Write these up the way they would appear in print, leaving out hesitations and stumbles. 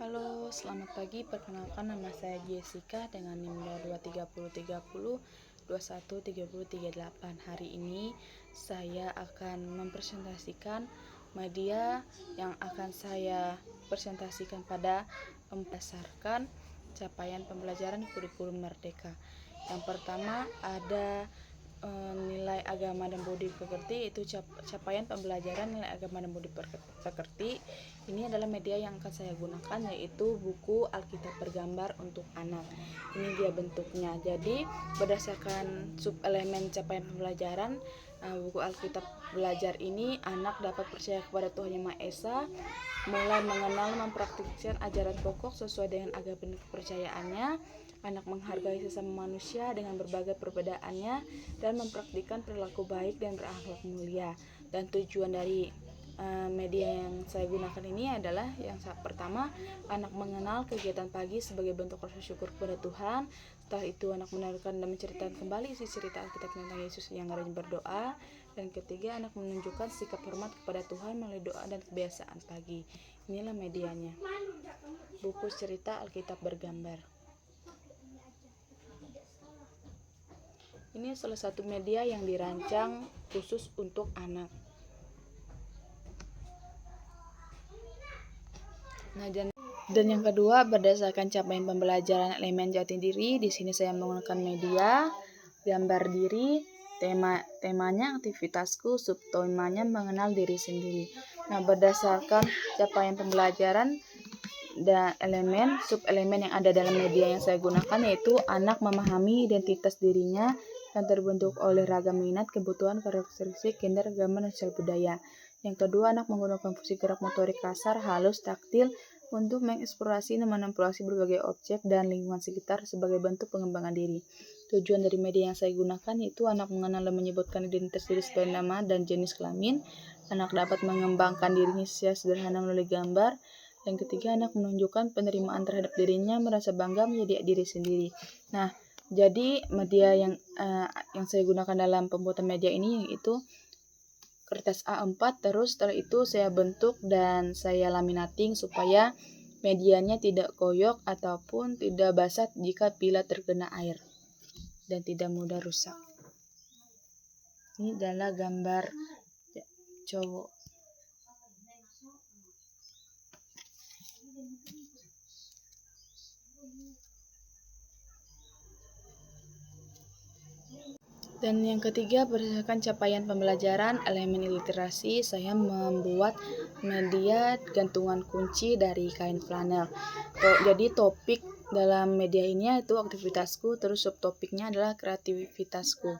Halo, selamat pagi. Perkenalkan, nama saya Jessica dengan NIM 23030 213038. Hari ini saya akan mempresentasikan media yang akan saya presentasikan pada berdasarkan capaian pembelajaran kurikulum Merdeka. Yang pertama ada nilai agama dan budi pekerti, itu capaian pembelajaran nilai agama dan budi pekerti. Ini adalah media yang akan saya gunakan, yaitu buku Alkitab bergambar untuk anak. Ini dia bentuknya. Jadi berdasarkan sub elemen capaian pembelajaran buku Alkitab belajar ini, anak dapat percaya kepada Tuhan Yang Maha Esa, mulai mengenal mempraktikkan ajaran pokok sesuai dengan agama kepercayaannya. Anak menghargai sesama manusia dengan berbagai perbedaannya dan mempraktikkan perilaku baik dan berakhlak mulia. Dan tujuan dari media yang saya gunakan ini adalah yang pertama, anak mengenal kegiatan pagi sebagai bentuk rasa syukur kepada Tuhan. Setelah itu anak menerangkan dan menceritakan kembali isi cerita Alkitab tentang Yesus yang rajin berdoa. Dan ketiga, anak menunjukkan sikap hormat kepada Tuhan melalui doa dan kebiasaan pagi. Inilah medianya, buku cerita Alkitab bergambar. Ini salah satu media yang dirancang khusus untuk anak. Nah, dan yang kedua, berdasarkan capaian pembelajaran elemen jati diri, di sini saya menggunakan media gambar diri, temanya aktivitasku, subtemanya mengenal diri sendiri. Nah, berdasarkan capaian pembelajaran dan sub elemen yang ada dalam media yang saya gunakan, yaitu anak memahami identitas dirinya yang terbentuk oleh ragam minat, kebutuhan, karakteristik, gender, agama, dan sosial budaya. Yang kedua, anak menggunakan fungsi gerak motorik kasar, halus, taktil untuk mengeksplorasi dan memanipulasi berbagai objek dan lingkungan sekitar sebagai bentuk pengembangan diri. Tujuan dari media yang saya gunakan yaitu anak mengenal dan menyebutkan identitas diri sebagai nama dan jenis kelamin. Anak dapat mengembangkan dirinya secara sederhana melalui gambar. Yang ketiga, anak menunjukkan penerimaan terhadap dirinya, merasa bangga menjadi diri sendiri. Nah, jadi media yang saya gunakan dalam pembuatan media ini yaitu kertas A4, terus setelah itu saya bentuk dan saya laminating supaya medianya tidak koyok ataupun tidak basah jika bila terkena air dan tidak mudah rusak. Ini adalah gambar cowok. Dan yang ketiga, berdasarkan capaian pembelajaran elemen literasi, saya membuat media gantungan kunci dari kain flanel. Jadi topik dalam media ini itu aktivitasku, terus subtopiknya adalah kreativitasku.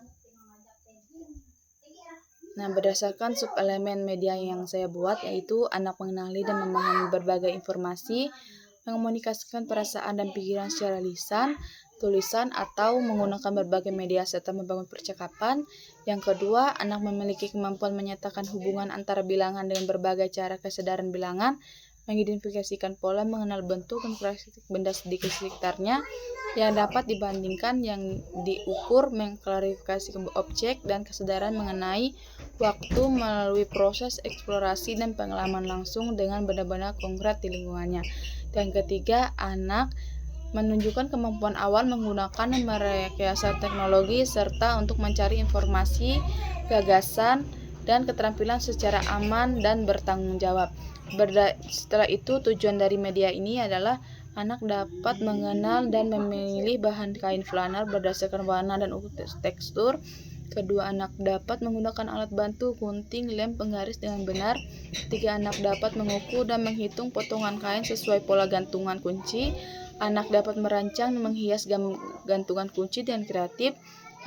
Nah, berdasarkan sub elemen media yang saya buat yaitu anak mengenali dan memahami berbagai informasi, mengomunikasikan perasaan dan pikiran secara lisan, tulisan, atau menggunakan berbagai media serta membangun percakapan. Yang kedua, anak memiliki kemampuan menyatakan hubungan antara bilangan dengan berbagai cara kesadaran bilangan, mengidentifikasikan pola, mengenal bentuk dan karakteristik benda di sekitarnya yang dapat dibandingkan, yang diukur, mengklarifikasi objek dan kesadaran mengenai waktu melalui proses eksplorasi dan pengalaman langsung dengan benda-benda konkret di lingkungannya. Dan ketiga, anak menunjukkan kemampuan awal menggunakan dan merekayasa teknologi serta untuk mencari informasi, gagasan, dan keterampilan secara aman dan bertanggung jawab. Setelah itu, tujuan dari media ini adalah anak dapat mengenal dan memilih bahan kain flanel berdasarkan warna dan tekstur. Kedua, anak dapat menggunakan alat bantu, gunting, lem, penggaris dengan benar. Tiga, anak dapat mengukur dan menghitung potongan kain sesuai pola gantungan kunci. Anak dapat merancang dan menghias gantungan kunci dengan kreatif.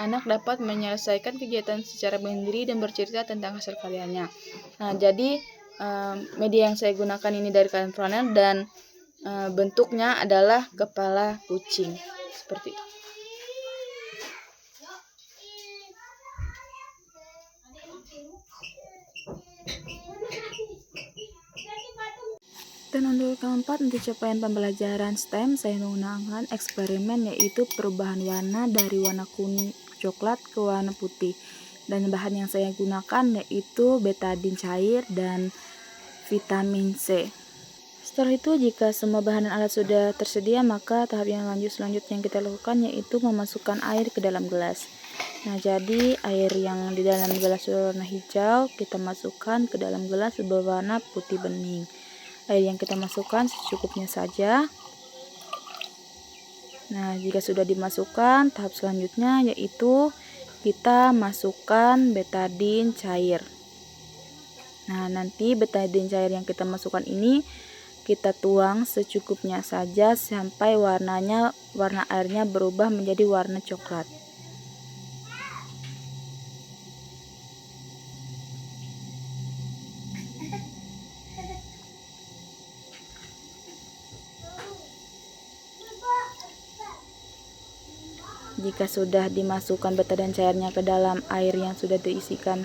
Anak dapat menyelesaikan kegiatan secara mandiri dan bercerita tentang hasil karyanya. Nah, jadi media yang saya gunakan ini dari kain flanel dan bentuknya adalah kepala kucing seperti itu. Dan untuk keempat, untuk capaian pembelajaran STEM, saya menggunakan eksperimen yaitu perubahan warna dari warna kuning coklat ke warna putih. Dan bahan yang saya gunakan yaitu betadin cair dan vitamin C. Setelah itu, jika semua bahan dan alat sudah tersedia, maka tahap yang selanjutnya yang kita lakukan yaitu memasukkan air ke dalam gelas. Nah, jadi air yang di dalam gelas berwarna hijau kita masukkan ke dalam gelas berwarna putih bening. Air yang kita masukkan secukupnya saja. Nah, jika sudah dimasukkan, tahap selanjutnya yaitu kita masukkan betadin cair. Nah, nanti betadin cair yang kita masukkan ini kita tuang secukupnya saja sampai warna airnya berubah menjadi warna coklat. Jika sudah dimasukkan betadin cairnya ke dalam air yang sudah diisikan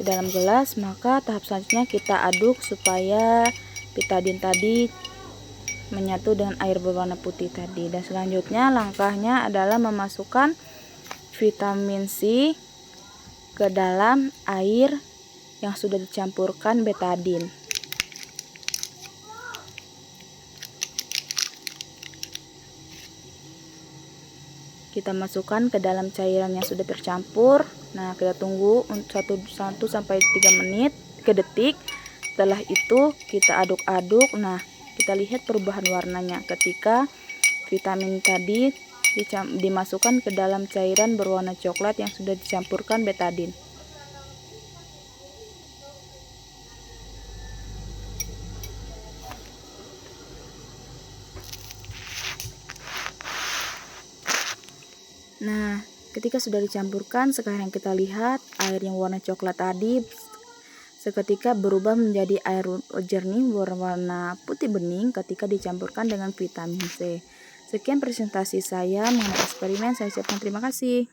ke dalam gelas, maka tahap selanjutnya kita aduk supaya betadin tadi menyatu dengan air berwarna putih tadi. Dan selanjutnya langkahnya adalah memasukkan vitamin C ke dalam air yang sudah dicampurkan betadin. Kita masukkan ke dalam cairan yang sudah tercampur. Nah, kita tunggu 1 sampai 3 menit, 3 detik. Setelah itu kita aduk-aduk. Nah, kita lihat perubahan warnanya ketika vitamin tadi dimasukkan ke dalam cairan berwarna coklat yang sudah dicampurkan betadin. Nah, ketika sudah dicampurkan, sekarang kita lihat air yang warna coklat tadi seketika berubah menjadi air jernih berwarna putih bening ketika dicampurkan dengan vitamin C. Sekian presentasi saya mengenai eksperimen. Saya ucapkan terima kasih.